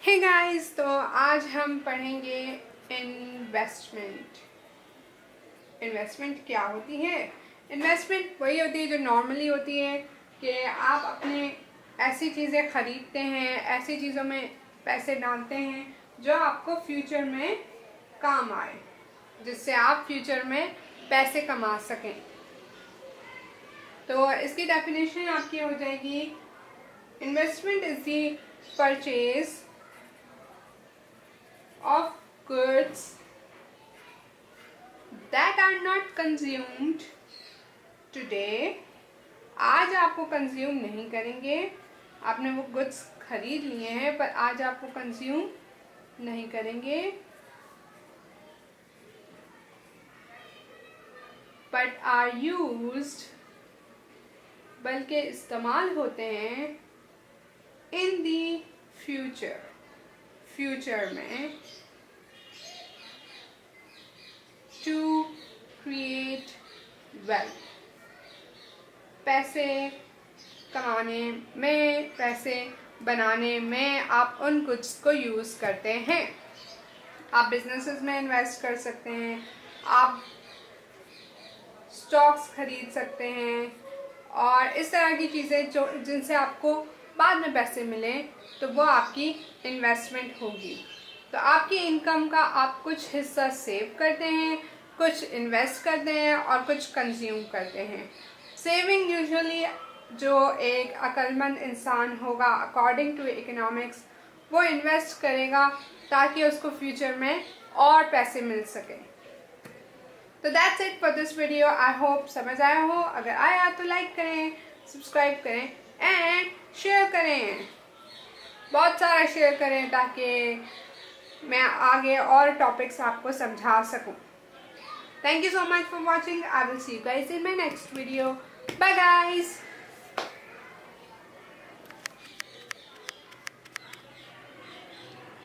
Hey guys, तो आज हम पढ़ेंगे इन्वेस्टमेंट। इन्वेस्टमेंट क्या होती है? इन्वेस्टमेंट वही होती है जो नॉर्मली होती है कि आप अपने ऐसी चीज़ें खरीदते हैं, ऐसी चीज़ों में पैसे डालते हैं जो आपको फ्यूचर में काम आए, जिससे आप फ्यूचर में पैसे कमा सकें। तो इसकी डेफिनेशन आपकी हो जाएगी, investment is the purchase of goods that are not consumed today। आज आपको कंज्यूम नहीं करेंगे, आपने वो गुड्स खरीद लिए हैं पर आज आपको कंज्यूम नहीं करेंगे, बट आर यूज्ड, बल्कि इस्तेमाल होते हैं इन दी फ्यूचर, फ्यूचर में, टू क्रिएट वेल्थ, पैसे कमाने में, पैसे बनाने में आप उन गुड्स को यूज़ करते हैं। आप बिजनेसेस में इन्वेस्ट कर सकते हैं, आप स्टॉक्स खरीद सकते हैं और इस तरह की चीज़ें जो जिनसे आपको बाद में पैसे मिलें, तो वो आपकी इन्वेस्टमेंट होगी। तो आपकी इनकम का आप कुछ हिस्सा सेव करते हैं, कुछ इन्वेस्ट करते हैं और कुछ कंज्यूम करते हैं। सेविंग यूजुअली जो एक अक्लमंद इंसान होगा अकॉर्डिंग टू इकोनॉमिक्स, वो इन्वेस्ट करेगा ताकि उसको फ्यूचर में और पैसे मिल सके। तो that's it for this video. I hope समझ आया हो। अगर आया तो लाइक करें, सब्सक्राइब करें एंड शेयर करें, बहुत सारा शेयर करें ताकि मैं आगे और टॉपिक्स आपको समझा सकूं। Thank you so much for watching. I will see you guys in my next video. Bye guys.